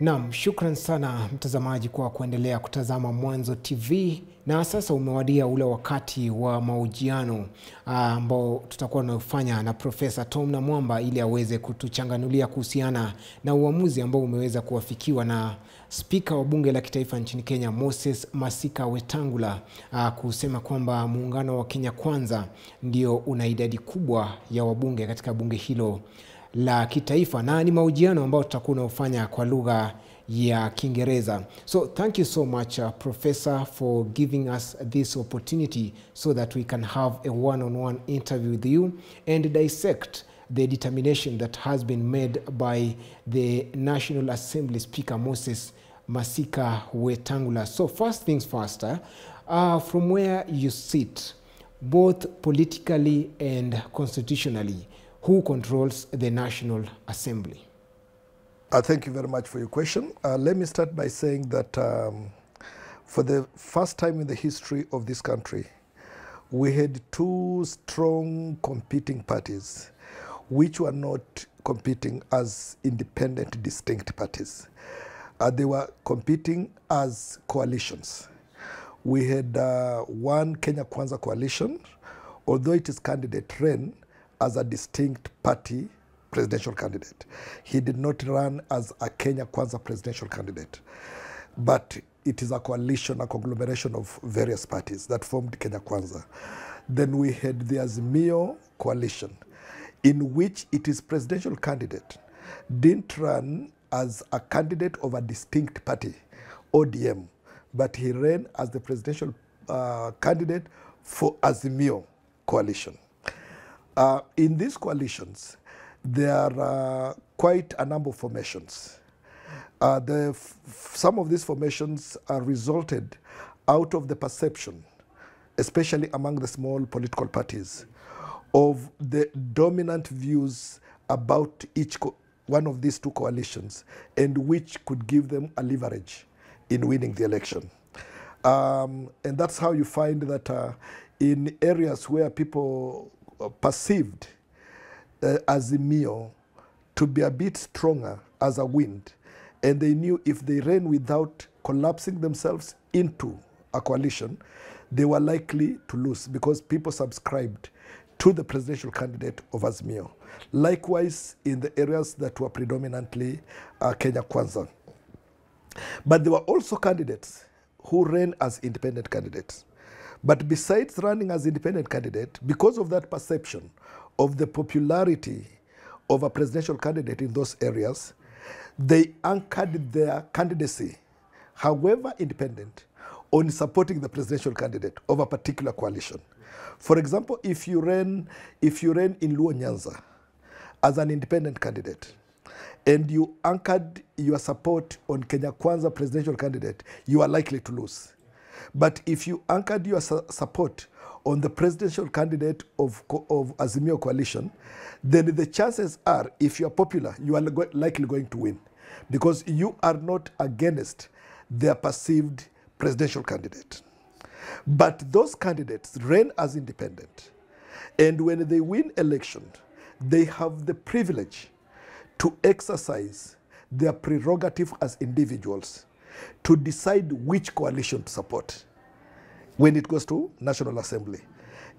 Naam, shukran sana mtazamaji kwa kuendelea kutazama Mwanzo TV, na sasa umewadia ule wakati wa mahojiano ambao tutakuwa tunafanya na Profesa Tom Namwamba ili aweze kutuchanganulia kuhusiana na uamuzi ambao umeweza kuwafikiwa na Spika wa Bunge la Kitaifa nchini Kenya Moses Masika Wetangula kusema kwamba muungano wa Kenya Kwanza ndio una idadi kubwa ya wabunge katika bunge hilo la kitaifa, na ni mahojiano ambao tutakuwa tunafanya kwa lugha ya Kiingereza. So thank you so much Professor for giving us this opportunity so that we can have a one-on-one interview with you and dissect the determination that has been made by the National Assembly Speaker Moses Masika Wetangula. So first things first, from where you sit, both politically and constitutionally, who controls the National Assembly? Thank you very much for your question. Let me start by saying that for the first time in the history of this country, we had two strong competing parties, which were not competing as independent, distinct parties. They were competing as coalitions. We had one Kenya Kwanza coalition, although its candidate ran as a distinct party presidential candidate. He did not run as a Kenya Kwanza presidential candidate, but it is a coalition, a conglomeration of various parties that formed Kenya Kwanza. Then we had the Azimio coalition, in which its presidential candidate didn't run as a candidate of a distinct party, ODM, but he ran as the presidential candidate for Azimio coalition. In these coalitions, there are quite a number of formations. Some of these formations are resulted out of the perception, especially among the small political parties, of the dominant views about each one of these two coalitions, and which could give them a leverage in winning the election. And that's how you find that in areas where people perceived Azimio to be a bit stronger as a wind, and they knew if they ran without collapsing themselves into a coalition, they were likely to lose because people subscribed to the presidential candidate of Azimio. Likewise, in the areas that were predominantly Kenya Kwanza. But there were also candidates who ran as independent candidates. But besides running as independent candidate, because of that perception of the popularity of a presidential candidate in those areas, they anchored their candidacy, however independent, on supporting the presidential candidate of a particular coalition. For example, if you ran in Luo Nyanza as an independent candidate, and you anchored your support on Kenya Kwanza presidential candidate, you are likely to lose. But if you anchored your support on the presidential candidate of Azimio coalition, then the chances are, if you are popular, you are likely going to win, because you are not against their perceived presidential candidate. But those candidates ran as independent, and when they win election, they have the privilege to exercise their prerogative as individuals to decide which coalition to support when it goes to National Assembly.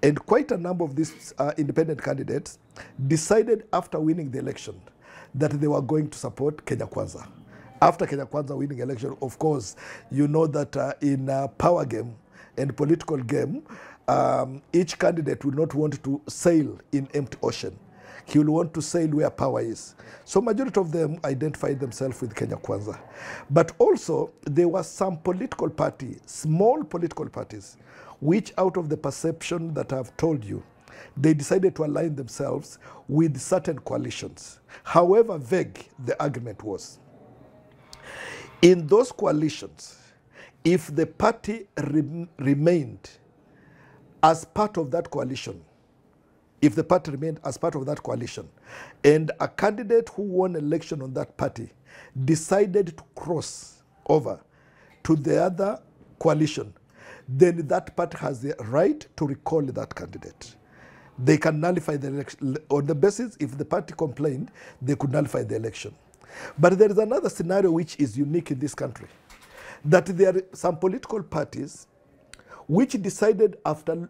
And quite a number of these independent candidates decided after winning the election that they were going to support Kenya Kwanza. After Kenya Kwanza winning election, of course, you know that in a power game and political game, each candidate will not want to sail in empty ocean. He will want to sail where power is. So majority of them identified themselves with Kenya Kwanza. But also, there were some political parties, small political parties, which out of the perception that I've told you, they decided to align themselves with certain coalitions. However vague the argument was. In those coalitions, if the party remained as part of that coalition, if the party remained as part of that coalition, and a candidate who won election on that party decided to cross over to the other coalition, then that party has the right to recall that candidate. They can nullify the election. On the basis, if the party complained, they could nullify the election. But there is another scenario which is unique in this country, that there are some political parties which decided after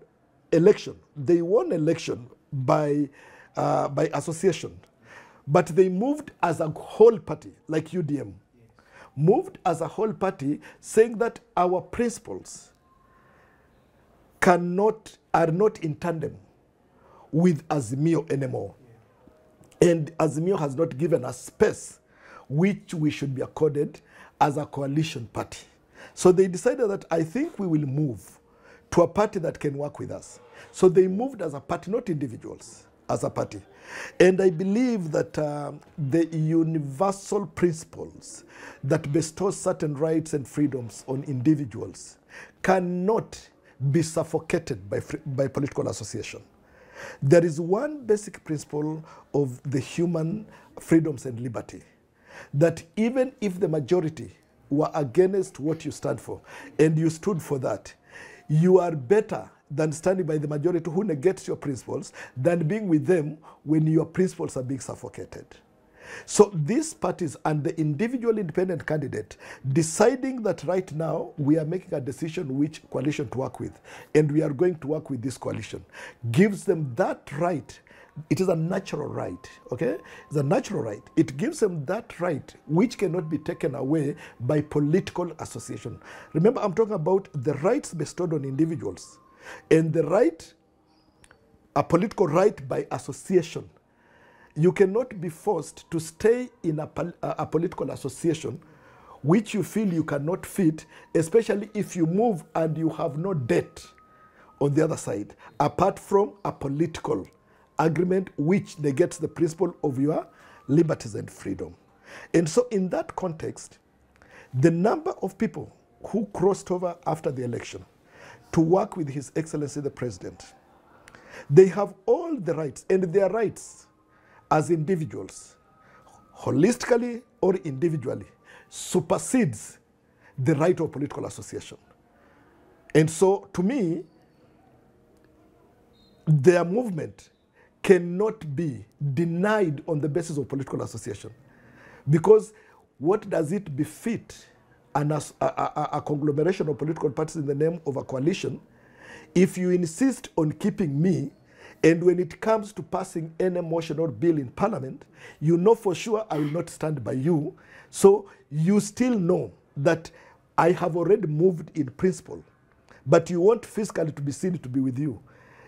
election, they won election by association, but they moved as a whole party, like UDM, moved as a whole party, saying that our principles are not in tandem with Azimio anymore. And Azimio has not given us space which we should be accorded as a coalition party. So they decided that I think we will move to a party that can work with us. So they moved as a party, not individuals, as a party. And I believe that the universal principles that bestow certain rights and freedoms on individuals cannot be suffocated by political association. There is one basic principle of the human freedoms and liberty, that even if the majority were against what you stand for, and you stood for that, you are better than standing by the majority who negates your principles than being with them when your principles are being suffocated. So these parties and the individual independent candidate deciding that right now we are making a decision which coalition to work with, and we are going to work with this coalition, gives them that right. It is a natural right, okay? It's a natural right. It gives them that right which cannot be taken away by political association. Remember, I'm talking about the rights bestowed on individuals and the right, a political right by association. You cannot be forced to stay in a political association which you feel you cannot fit, especially if you move and you have no debt on the other side, apart from a political agreement which negates the principle of your liberties and freedom. And so in that context, the number of people who crossed over after the election to work with His Excellency the President, they have all the rights, and their rights as individuals, holistically or individually, supersedes the right of political association. And so, to me, their movement cannot be denied on the basis of political association. Because what does it befit a conglomeration of political parties in the name of a coalition if you insist on keeping me, and when it comes to passing any motion or bill in Parliament, you know for sure I will not stand by you. So you still know that I have already moved in principle, but you want physically to be seen to be with you.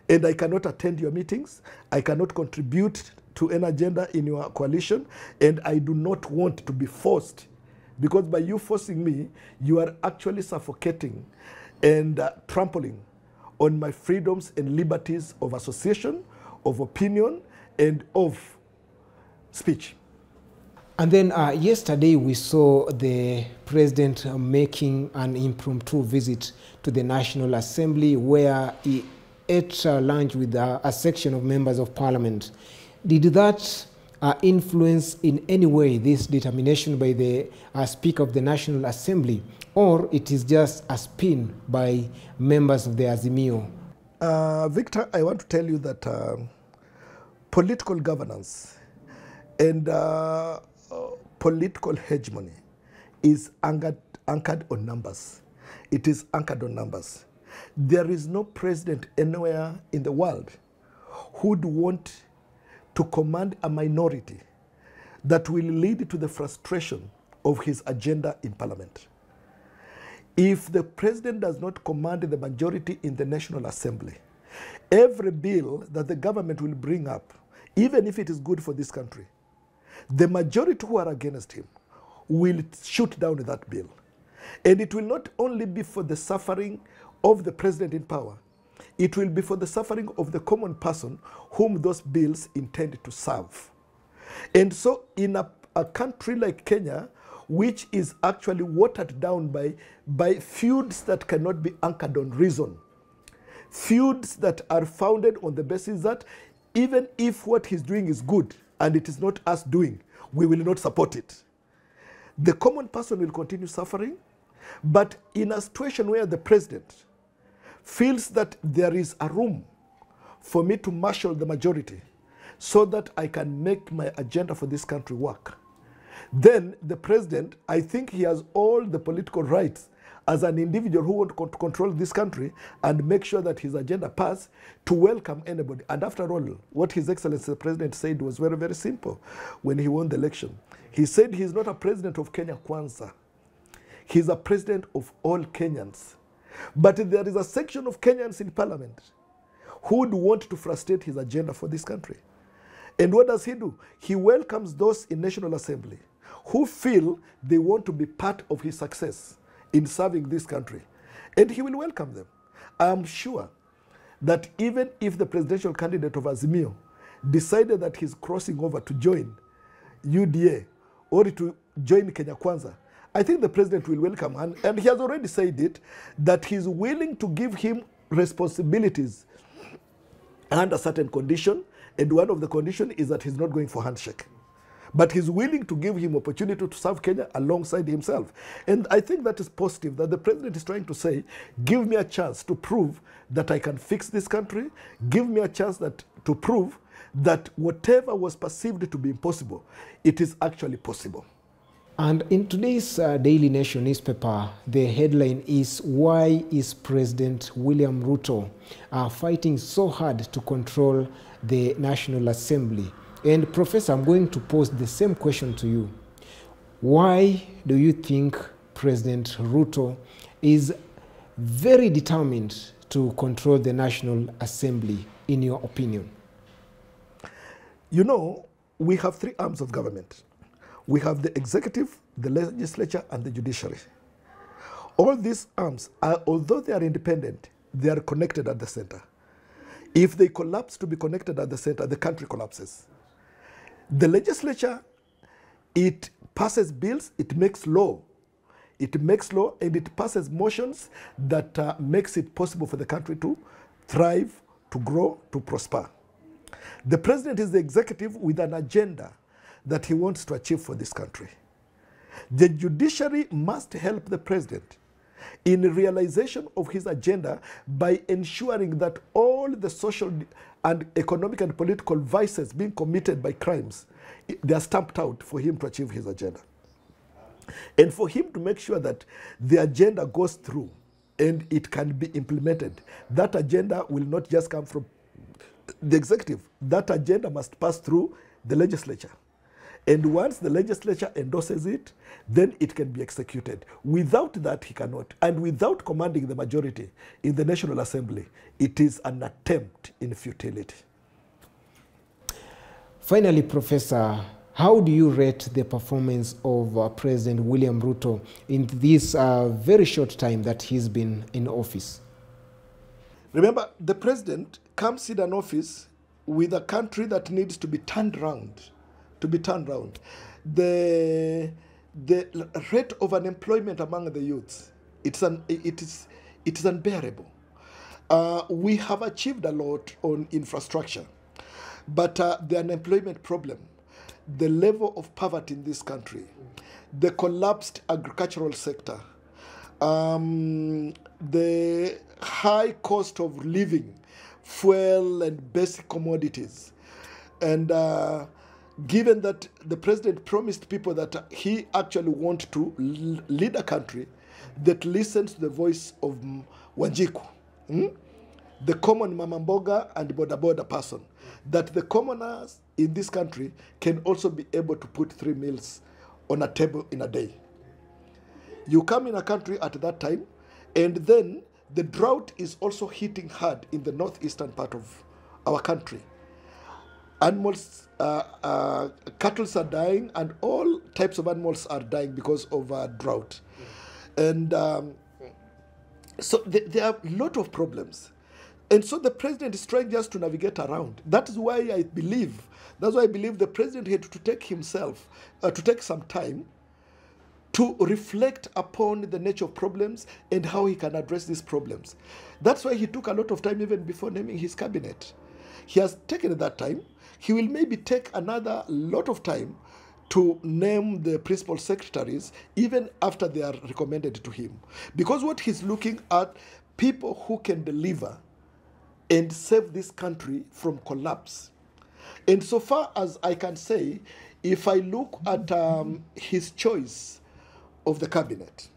And I cannot attend your meetings, I cannot contribute to an agenda in your coalition, and I do not want to be forced. Because by you forcing me, you are actually suffocating and trampling on my freedoms and liberties of association, of opinion, and of speech. And then yesterday we saw the president making an impromptu visit to the National Assembly where he ate lunch with a section of members of parliament. Did that influence in any way this determination by the Speaker of the National Assembly, or it is just a spin by members of the Azimio? Victor, I want to tell you that political governance and political hegemony is anchored on numbers. It is anchored on numbers. There is no president anywhere in the world who would want to command a minority that will lead to the frustration of his agenda in Parliament. If the president does not command the majority in the National Assembly, every bill that the government will bring up, even if it is good for this country, the majority who are against him will shoot down that bill. And it will not only be for the suffering of the president in power, it will be for the suffering of the common person whom those bills intend to serve. And so in a country like Kenya, which is actually watered down by feuds that cannot be anchored on reason, feuds that are founded on the basis that even if what he's doing is good and it is not us doing, we will not support it. The common person will continue suffering, but in a situation where the president feels that there is a room for me to marshal the majority so that I can make my agenda for this country work, then the president, I think he has all the political rights as an individual who wants to control this country and make sure that his agenda pass, to welcome anybody. And after all, what His Excellency the President said was very, very simple when he won the election. He said he's not a president of Kenya Kwanza. He's a president of all Kenyans. But there is a section of Kenyans in parliament who would want to frustrate his agenda for this country. And what does he do? He welcomes those in National Assembly who feel they want to be part of his success in serving this country. And he will welcome them. I am sure that even if the presidential candidate of Azimio decided that he's crossing over to join UDA or to join Kenya Kwanza, I think the president will welcome him. And he has already said it, that he's willing to give him responsibilities under certain condition. And one of the conditions is that he's not going for handshake. But he's willing to give him opportunity to serve Kenya alongside himself. And I think that is positive, that the president is trying to say, give me a chance to prove that I can fix this country. Give me a chance to prove that whatever was perceived to be impossible, it is actually possible. And in today's Daily Nation newspaper, the headline is, why is President William Ruto fighting so hard to control the National Assembly? And Professor, I'm going to pose the same question to you. Why do you think President Ruto is very determined to control the National Assembly, in your opinion? You know, we have three arms of government. We have the executive, the legislature, and the judiciary. All these arms, although they are independent, they are connected at the center. If they collapse to be connected at the center, the country collapses. The legislature, it passes bills, it makes law. It makes law and it passes motions that makes it possible for the country to thrive, to grow, to prosper. The president is the executive with an agenda that he wants to achieve for this country. The judiciary must help the president in the realization of his agenda by ensuring that all the social and economic and political vices being committed by crimes, they are stamped out for him to achieve his agenda. And for him to make sure that the agenda goes through and it can be implemented, that agenda will not just come from the executive. That agenda must pass through the legislature. And once the legislature endorses it, then it can be executed. Without that, he cannot. And without commanding the majority in the National Assembly, it is an attempt in futility. Finally, Professor, how do you rate the performance of President William Ruto in this very short time that he's been in office? Remember, the president comes in an office with a country that needs to be turned around. The rate of unemployment among the youths, it is unbearable. We have achieved a lot on infrastructure, but the unemployment problem, the level of poverty in this country, the collapsed agricultural sector, the high cost of living, fuel and basic commodities, and given that the president promised people that he actually wants to lead a country that listens to the voice of Wanjiku, the common mamamboga and boda person, that the commoners in this country can also be able to put 3 meals on a table in a day. You come in a country at that time, and then the drought is also hitting hard in the northeastern part of our country. Animals, cattle are dying, and all types of animals are dying because of drought. And so there are a lot of problems. And so the president is trying just to navigate around. That is why I believe the president had to take himself, to take some time to reflect upon the nature of problems and how he can address these problems. That's why he took a lot of time even before naming his cabinet. He has taken that time. He will maybe take another lot of time to name the principal secretaries even after they are recommended to him. Because what he's looking at, people who can deliver and save this country from collapse. And so far as I can say, If I look at his choice of the cabinet,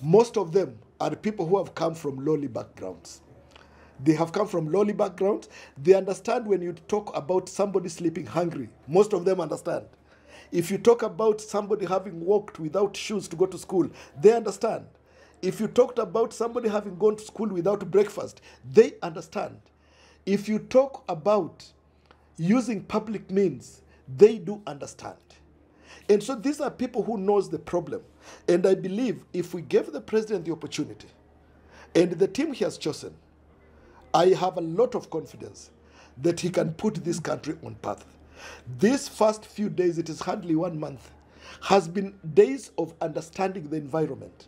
most of them are people who have come from lowly backgrounds. They have come from lowly backgrounds. They understand when you talk about somebody sleeping hungry. Most of them understand. If you talk about somebody having walked without shoes to go to school, they understand. If you talked about somebody having gone to school without breakfast, they understand. If you talk about using public means, they do understand. And so these are people who knows the problem. And I believe if we give the president the opportunity and the team he has chosen, I have a lot of confidence that he can put this country on path. These first few days, it is hardly 1 month, has been days of understanding the environment,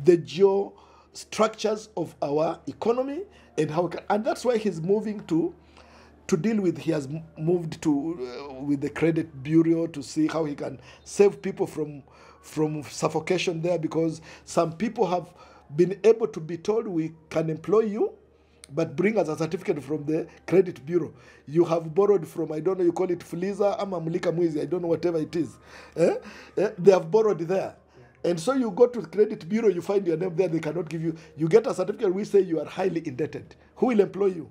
the geo structures of our economy, and how, and that's why he's moving to deal with, he has moved to with the credit bureau to see how he can save people from suffocation there, because some people have been able to be told, we can employ you, but bring us a certificate from the credit bureau. You have borrowed from, I don't know, you call it Fuliza, ama Mulika Mwizi, I don't know, whatever it is. They have borrowed there. And so you go to the credit bureau, you find your name there, they cannot give you. You get a certificate, we say you are highly indebted. Who will employ you?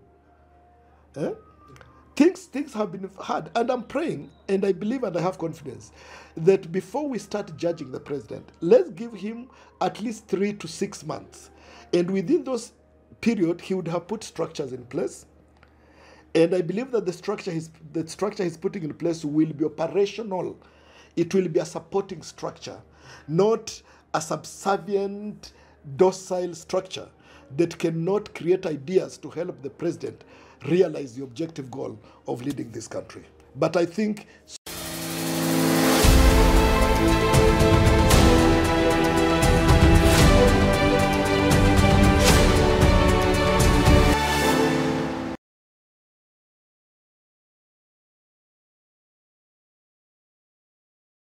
Things have been hard. And I'm praying, and I believe and I have confidence, that before we start judging the president, let's give him at least 3 to 6 months. And within those period, he would have put structures in place. And I believe that the structure he's putting in place will be operational. It will be a supporting structure, not a subservient, docile structure that cannot create ideas to help the president realize the objective goal of leading this country. But I think